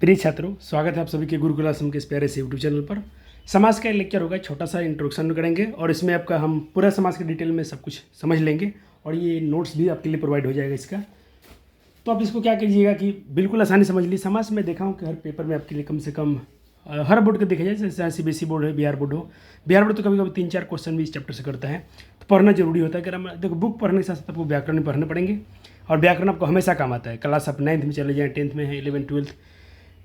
प्रिय छात्रों, स्वागत है आप सभी के गुरुकुल आश्रम के इस प्यारे से यूट्यूब चैनल पर। समाज का एक लेक्चर होगा, छोटा सा इंट्रोडक्शन करेंगे और इसमें आपका हम पूरा समाज के डिटेल में सब कुछ समझ लेंगे और ये नोट्स भी आपके लिए प्रोवाइड हो जाएगा इसका। तो आप इसको क्या कीजिएगा कि बिल्कुल आसानी समझ लीजिए। समाज में देखा हूँ कि हर पेपर में आपके लिए कम से कम हर बोर्ड का देखा जाए, जैसे CBSE बोर्ड है, बिहार बोर्ड हो। बिहार बोर्ड तो कभी कभी 3-4 क्वेश्चन भी इस चैप्टर से करता है, तो पढ़ना जरूरी होता है। ग्रामर देखो, बुक पढ़ने के साथ साथ आपको व्याकरण भी पढ़ने पड़ेंगे और व्याकरण आपको हमेशा काम आता है। क्लास आप 9th में चले जाएँ, 10th में है, 11th 12th,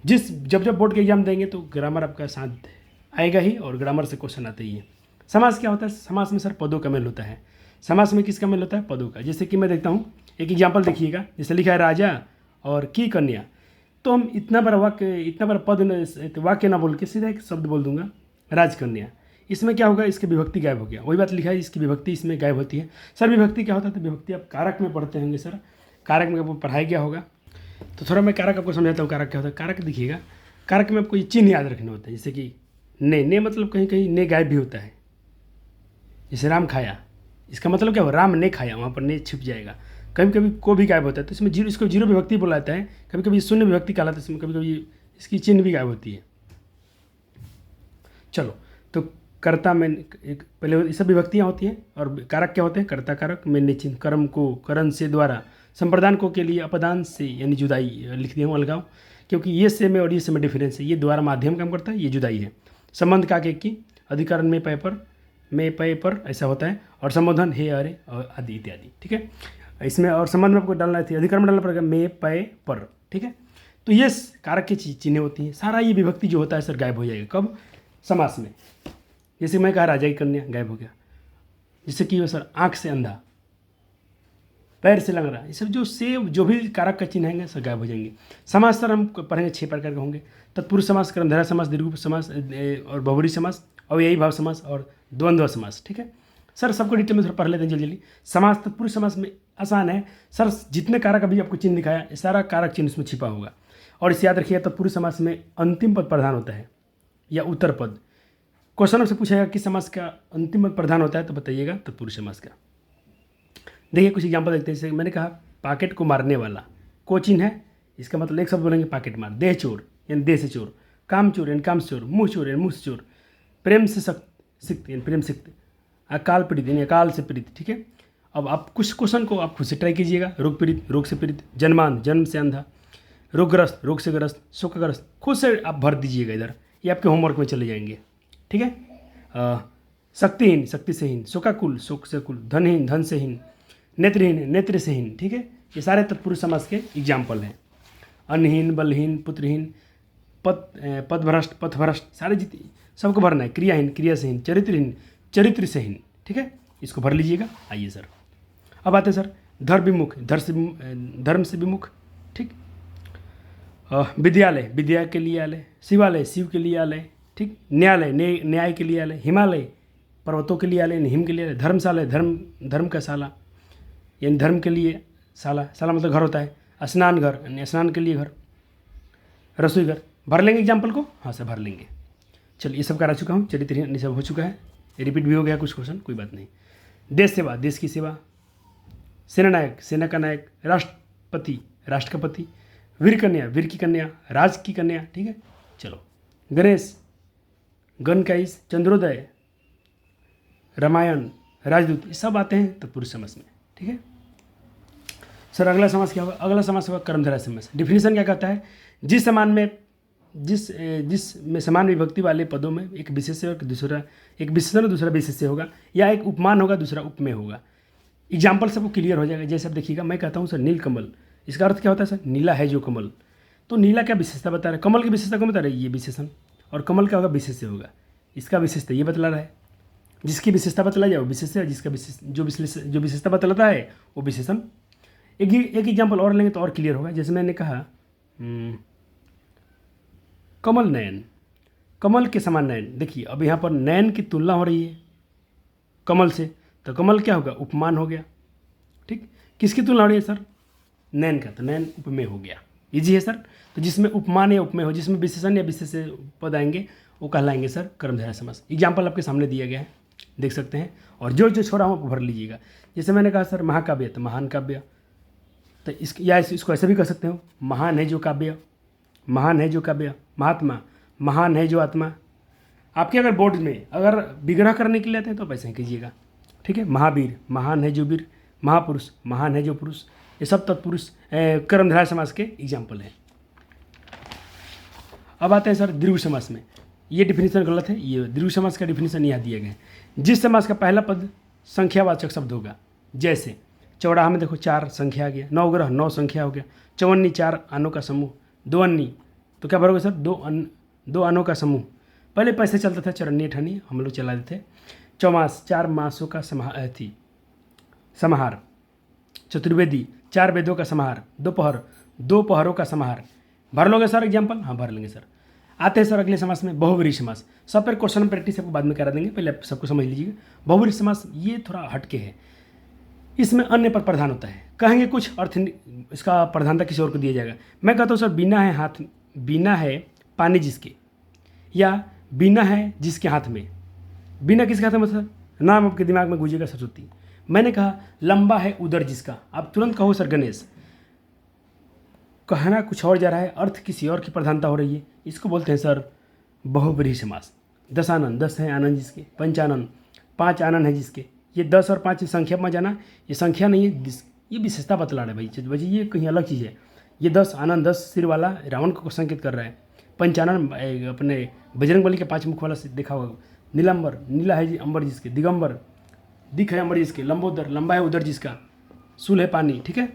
जब बोर्ड के एग्जाम देंगे तो ग्रामर आपका साथ आएगा ही और ग्रामर से क्वेश्चन आते ही हैं। समास क्या होता है? समास में सर पदों का मेल होता है। समास में किसका मेल होता है? पदों का। जैसे कि मैं देखता हूँ, एक एग्जाम्पल देखिएगा, जैसे लिखा है राजा और की कन्या, तो हम इतना बड़ा वाक्य ना बोल के सीधा एक शब्द बोल दूंगा, राजकन्या। इसमें क्या होगा? इसकी विभक्ति गायब हो गया। वही बात लिखा है, इसकी विभक्ति इसमें गायब होती है। सर विभक्ति क्या होता है? तो विभक्ति आप कारक में पढ़ते होंगे सर, कारक में आपको पढ़ाया गया होगा। तो थोड़ा मैं कारक आपको समझाता हूँ। कारक क्या होता है? कारक देखिएगा, कारक में आपको ये चिन्ह याद रखने होते हैं। जैसे कि ने मतलब कहीं कहीं ने गायब भी होता है। जैसे राम खाया, इसका मतलब क्या हो? राम ने खाया, वहाँ पर ने छिप जाएगा। कभी कभी को भी गायब होता है, तो इसमें जीरो, इसको जीरो विभक्ति बोला जाता है। कभी कभी शून्य विभक्ति कहलाता है, इसमें कभी कभी इसकी चिन्ह भी गायब होती है। चलो, तो कर्ता में एक पहले ये सब विभक्तियाँ होती हैं और कारक क्या होते हैं? कर्ता कारक में ने चिन्ह, कर्म को करण से द्वारा, संप्रदान को के लिए अपदान से यानी जुदाई लिख दिया हूँ अलगाव, क्योंकि ये से में और ये से में डिफरेंस है। ये द्वारा माध्यम काम करता है, ये जुदाई है। संबंध का की अधिकरण में पय पर ऐसा होता है, और संबोधन हे अरे और आदि इत्यादि। ठीक है, इसमें और संबंध में आपको डालना थी, अधिकरण में डालना पड़ेगा में पय पर। ठीक है, तो ये कारक की चिन्हें होती हैं। सारा ये विभक्ति जो होता है सर गायब हो जाएगा। कब? समास में। जैसे मैं कहा राजा की कन्या, गायब हो गया। जैसे कि सर आँख से अंधा, पैर से लंगड़ा, ये सब जो भी कारक का चिन्ह आएंगे सब गायब हो जाएंगे। समास सर हम पढ़ेंगे 6 प्रकार के होंगे। तत्पुरुष समास, कर्मधारय समास, दीर्घ समास और बहुब्रीहि समास, अव्ययी भाव समास और द्वंद्व समास। ठीक है सर, सबको डिटेल में थोड़ा पढ़ लेते हैं जल्दी जल्दी। समास, तत्पुरुष समास में आसान है सर, जितने कारक अभी आपको चिन्ह दिखाया, सारा कारक चिन्ह इसमें छिपा होगा। और इसे याद रखिएगा, तत्पुरुष समास में अंतिम पद प्रधान होता है या उत्तर पद। क्वेश्चन आपसे पूछेगा कि समास का अंतिम पद प्रधान होता है, तो बताइएगा तत्पुरुष समास का। देखिए कुछ एग्जांपल देखते हैं। जैसे मैंने कहा पॉकेट को मारने वाला, को चिन्ह है, इसका मतलब एक शब्द बोलेंगे पॉकेट मार। देह चोर यानी देह से चोर, काम चोर यानी काम से चोर, मुँह चोर यानी मुँह से चोर, प्रेम से सिक्त यानी प्रेम सिक्त, अकाल पीड़ित यानी अकाल से पीड़ित। ठीक है, अब आप कुछ क्वेश्चन को आप खुद से ट्राई कीजिएगा। रोग पीड़ित, रोग से पीड़ित, जन्मान, जन्म से अंधा, रोगग्रस्त, रोग से ग्रस्त, शोकग्रस्त, खुद से आप भर दीजिएगा इधर, ये आपके होमवर्क में चले जाएंगे। ठीक है, शक्तिहीन, शक्ति से हीन, शोकाकुल, शोक से कुल, धनहीन, धन से हीन, नेत्रहीन, नेत्र से हीन। ठीक है, ये सारे तत्पुरुष समास के एग्जाम्पल हैं। अन्नहीन, बलहीन, पुत्रहीन, पदभ्रष्ट, पथभ्रष्ट, सारे जितने सबको भरना है। क्रियाहीन, क्रिया से हीन, चरित्रहीन, चरित्र से हीन। ठीक है, इसको भर लीजिएगा। आइए सर, अब आते हैं सर धर्म विमुख, धर्म से विमुख। ठीक, विद्यालय, विद्या के लिए आलय, शिवालय, शिव के लिए आलय। ठीक, न्यायालय, न्याय के लिए आलय, हिमालय, पर्वतों के लिए आलय, हिम के लिए आलय, धर्मशाला, धर्म का शाला यानी धर्म के लिए शाला, शाला मतलब घर होता है। स्नान घर यानी स्नान के लिए घर, रसोई घर। भर लेंगे एग्जाम्पल को? हाँ सर भर लेंगे। चलिए, ये सब करा चुका हूँ, चरित्रहीन ये सब हो चुका है, रिपीट भी हो गया कुछ क्वेश्चन, कोई बात नहीं। देश सेवा, देश की सेवा, सेनानायक, सेना का नायक, राष्ट्रपति, राष्ट्र का पति, वीर कन्या, वीर की कन्या, राज की कन्या। ठीक है, चलो। गणेश, गण का ईश, चंद्रोदय, रामायण, राजदूत, ये सब आते हैं तत्पुरुष समास में। ठीक है सर, अगला समास क्या होगा? अगला समास होगा कर्मधारय समास। डिफिनेशन क्या कहता है? जिस में समान विभक्ति वाले पदों में एक विशेष्य और दूसरा, एक विशेषण और दूसरा विशेष्य होगा, या एक उपमान होगा दूसरा उपमेय होगा। एग्जाम्पल सबको क्लियर हो जाएगा। जैसे अब देखिएगा, मैं कहता हूँ सर नील कमल, इसका अर्थ क्या होता है सर? नीला है जो कमल। तो नीला क्या विशेषता बता रहा है? कमल की विशेषता को बता रहा है ये विशेषण, और कमल क्या होगा? विशेष्य होगा। इसका विशेषता ये बतला रहा है, जिसकी विशेषता बतला जाए वो विशेष्य है, जिसका जो विशेषता बतलाता है वो विशेषण। एक एग्जाम्पल और लेंगे तो और क्लियर होगा। जैसे मैंने कहा कमल नयन, कमल के समान नयन। देखिए अब यहाँ पर नयन की तुलना हो रही है कमल से, तो कमल क्या होगा? उपमान हो गया। ठीक, किसकी तुलना हो रही है सर? नयन का, तो नयन उपमेय हो गया। इजी है सर। तो जिसमें उपमान या उपमेय हो, जिसमें विशेषण या विशेष्य पद आएंगे वो कहलाएंगे सर कर्मधारय समास। एग्जाम्पल आपके सामने दिया गया है, देख सकते हैं, और जो जो छोड़ा हूँ भर लीजिएगा। जैसे मैंने कहा सर महाकाव्य, तो महान काव्य, तो इसको ऐसे भी कह सकते हो, महान है जो काव्य, महान है जो काव्य, महात्मा, महान है जो आत्मा। आपके अगर बोर्ड में अगर विग्रह करने के लिए आते हैं तो वैसे ही कीजिएगा, ठीक है। महावीर, महान है जो वीर। महापुरुष, महान है जो पुरुष। ये सब तत्पुरुष कर्मधारय समास के एग्जाम्पल हैं। अब आते हैं सर दीर्घ समास में। ये डिफिनीशन गलत है, ये दीर्घ समास का डिफिनीशन यहाँ दिए गए हैं। जिस समास का पहला पद संख्यावाचक शब्द होगा, जैसे चौराहा में देखो 4 संख्या आ गया, नवग्रह 9 संख्या हो गया, चौवन्नी 4 आनों का समूह, दो अन्नी तो क्या भरोगे सर, दो आनों का समूह। पहले पैसे चलता था चरन्नी ठनी, हम लोग चला देते। चौमास 4 मासों का समाहार। चतुर्वेदी 4 वेदों का समाहार। दोपहर 2 पहरों का समाहार। भर लोगे सर एग्जाम्पल? हाँ भर लेंगे सर। आते हैं सर अगले समास में, बहुव्रीहि समास। सब पर क्वेश्चन प्रैक्टिस आपको बाद में करा देंगे, पहले आप सबको समझ लीजिएगा। बहुव्रीहि समास ये थोड़ा हटके है, इसमें अन्य पर प्रधान होता है। कहेंगे कुछ अर्थ इसका प्रधानता किसी और को दिया जाएगा। मैं कहता हूँ सर बिना है हाथ, बिना है पानी जिसके, या बिना है जिसके हाथ में। बिना किसके हाथ में सर? नाम आपके दिमाग में गूंजेगा सरस्वती। मैंने कहा लंबा है उदर जिसका, आप तुरंत कहो सर गणेश। कहना कुछ और जा रहा है, अर्थ किसी और की प्रधानता हो रही है, इसको बोलते हैं सर बहुव्रीहि समास। 10 आनंद, 10 है आनंद जिसके। पंचानन 5 आनंद है जिसके। ये 10 और 5 संख्या में जाना, ये संख्या नहीं है, ये विशेषता बतला रहा है भाई, ये कहीं अलग चीज़ है। ये 10 आनंद 10 सिर वाला रावण को संकेत कर रहा है। पंचानन अपने बजरंगबली के 5 मुख वाला से देखा होगा। नीलंबर, नीला है अंबर जिसके। दिगंबर, दिख है अंबर जिसके। लंबोदर, लंबा है उदर जिसका। सूल है पानी, ठीक है,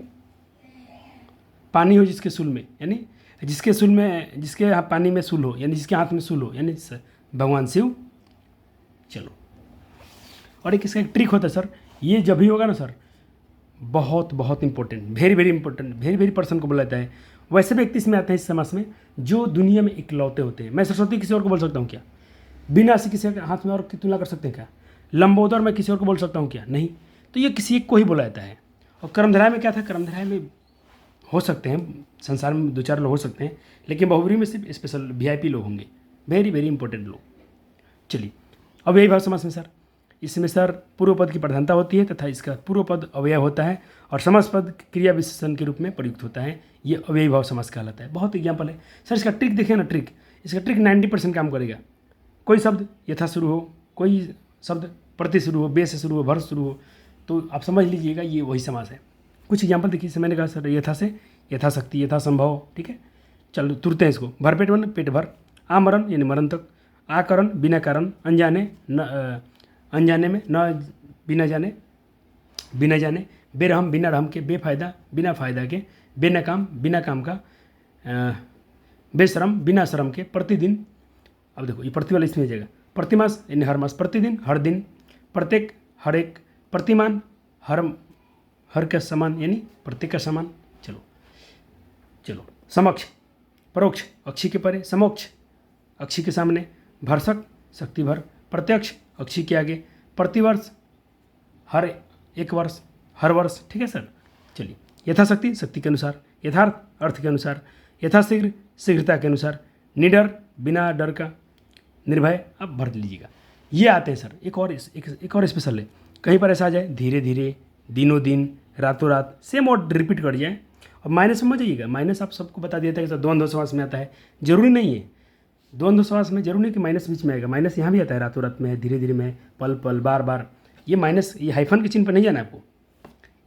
पानी हो जिसके सूल में, यानी जिसके सूल में, जिसके पानी में सूल हो, यानी जिसके हाथ में सूल हो, यानी भगवान शिव। चलो, और एक इसका एक ट्रिक होता है सर, ये जब भी होगा ना सर, बहुत बहुत important, very very important, very very person को बोला जाता है। वैसे व्यक्ति इसमें आते हैं इस समास में जो दुनिया में इकलौते होते हैं। मैं सरस्वती किसी और को बोल सकता हूँ क्या? बिना से किसी के हाथ में और की तुलना कर सकते हैं क्या? लंबोदर मैं किसी और को बोल सकता हूँ क्या? नहीं। तो ये किसी एक को ही बोला जाता है। और कर्मधारय में क्या था? कर्मधारय में हो सकते हैं, संसार में 2-4 लोग हो सकते हैं, लेकिन बहुव्रीहि में सिर्फ स्पेशल वीआईपी लोग होंगे, वेरी वेरी इंपॉर्टेंट लोग। चलिए, अब यही भाव समास में सर, इसमें सर पूर्व पद की प्रधानता होती है तथा इसका पूर्व पद अव्यय होता है और समास पद क्रिया विशेषण के रूप में प्रयुक्त होता है। ये अव्ययी भाव समास कहलाता है। बहुत एग्जाम्पल है सर, इसका ट्रिक देखिए ना, ट्रिक, इसका ट्रिक 90% काम करेगा। कोई शब्द यथा शुरू हो, कोई शब्द प्रति शुरू हो, बे से शुरू हो, भर शुरू हो, तो आप समझ लीजिएगा ये वही समास है। कुछ एग्जाम्पल देखिए, जैसे मैंने कहा सर यथा से यथाशक्ति, यथासंभव, ठीक है। चलो तुरते हैं इसको। भरपेट वन पेट भर। आमरण यानी मरण तक। आकरण बिना कारण। अनजाने न अनजाने में, न बिना जाने, बिना जाने। बेरहम बिना रहम के। बेफायदा बिना फायदा के। बेनकाम बिना काम का। बेशरम बिना शर्म के। प्रतिदिन, अब देखो ये प्रति वाला इसमें हो जाएगा। प्रतिमास यानी हर मास। प्रतिदिन हर दिन। प्रत्येक हर एक। प्रतिमान हर का समान यानी प्रत्येक का समान। चलो समक्ष परोक्ष अक्षी के परे। समोक्ष अक्षी के सामने। भरसक शक्ति भर। प्रत्यक्ष अक्षी के आगे। प्रतिवर्ष हर एक वर्ष, हर वर्ष, ठीक है सर। चलिए, यथाशक्ति शक्ति के अनुसार। यथार्थ अर्थ के अनुसार। यथाशीघ्र शीघ्रता के अनुसार। निडर बिना डर का। निर्भय, अब भर लीजिएगा। ये आते हैं सर। एक और स्पेशल है, कहीं पर ऐसा आ जाए धीरे धीरे, दिनों दिन, रातों रात, सेम वर्ड रिपीट कर जाए। और माइनस में मत जाइएगा, माइनस आप सबको बता दिया था कि द्वंद्व समास में आता है, जरूरी नहीं है। द्वंद्व समास में जरूरी नहीं कि माइनस बीच में आएगा। माइनस यहाँ भी आता है, रातों रात में है, धीरे धीरे में है, पल पल, बार बार। ये माइनस, ये हाइफन के चिन्ह पर नहीं जाना है आपको।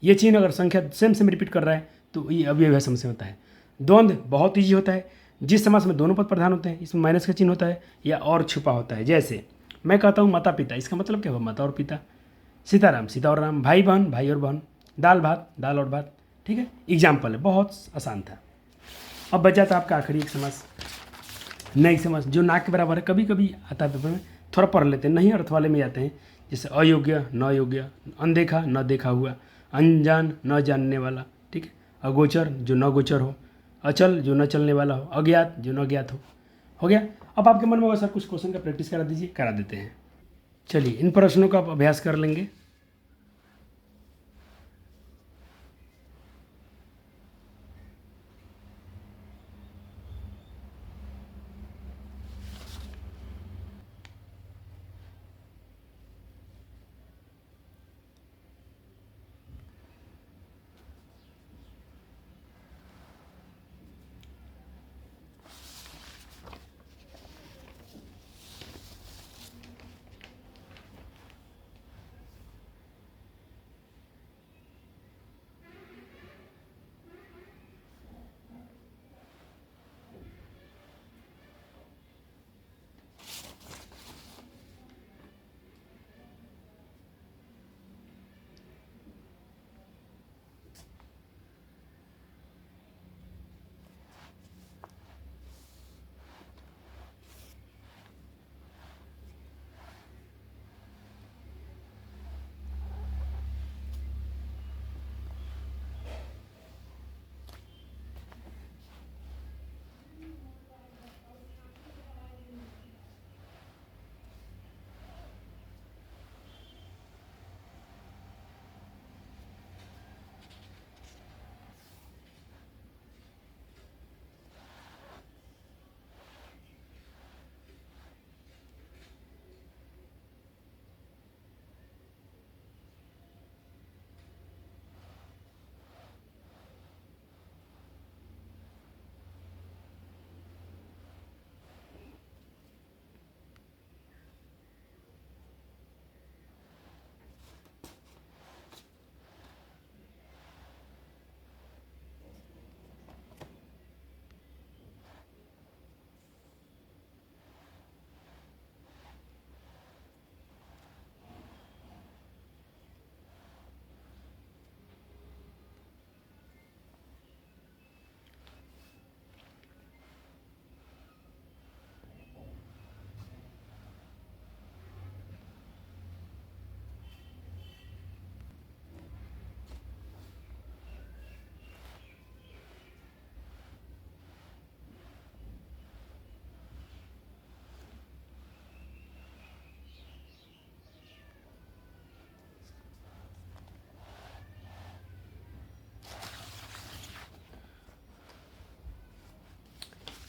ये चिन्ह अगर संख्या सेम रिपीट कर रहा है तो ये अव्यय समास में होता है। द्वंद्व बहुत ईजी होता है, जिस समास में दोनों पद प्रधान होते हैं, इसमें माइनस का चिन्ह होता है या और छुपा होता है। जैसे मैं कहता हूँ माता पिता, इसका मतलब क्या हुआ? माता और पिता। सीताराम सीता और राम। भाई बहन भाई और बहन। दाल भात दाल और भात, ठीक है। एग्जाम्पल है, बहुत आसान था। अब बचा था आपका आखिरी एक समास, नई समास, जो ना के बराबर है। कभी कभी आता है पेपर में, थोड़ा पढ़ लेते हैं, नहीं अर्थ वाले में आते हैं। जैसे अयोग्य न योग्य, अनदेखा न देखा हुआ, अनजान न जानने वाला, ठीक है। अगोचर जो न गोचर हो, अचल जो न चलने वाला हो, अज्ञात जो न ज्ञात हो गया। अब आपके मन में होगा सर कुछ क्वेश्चन का प्रैक्टिस करा दीजिए, करा देते हैं। चलिए, इन प्रश्नों का आप अभ्यास कर लेंगे।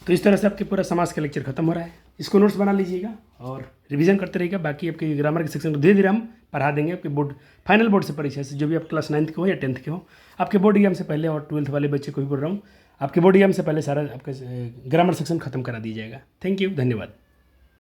तो इस तरह से आपके पूरा समास का लेक्चर खत्म हो रहा है। इसको नोट्स बना लीजिएगा और रिवीजन करते रहिएगा। बाकी आपके ग्रामर के सेक्शन को धीरे धीरे हम पढ़ा देंगे। आपके बोर्ड फाइनल बोर्ड से परीक्षा से जो भी आप क्लास 9th के हो या 10th के हो, आपके बोर्ड एग्जाम से पहले, और 12th वाले बच्चे को भी बोल रहा हूँ, आपके बोर्ड एग्जाम से पहले सारा आपका ग्रामर सेक्शन खत्म करा दिया जाएगा। थैंक यू, धन्यवाद।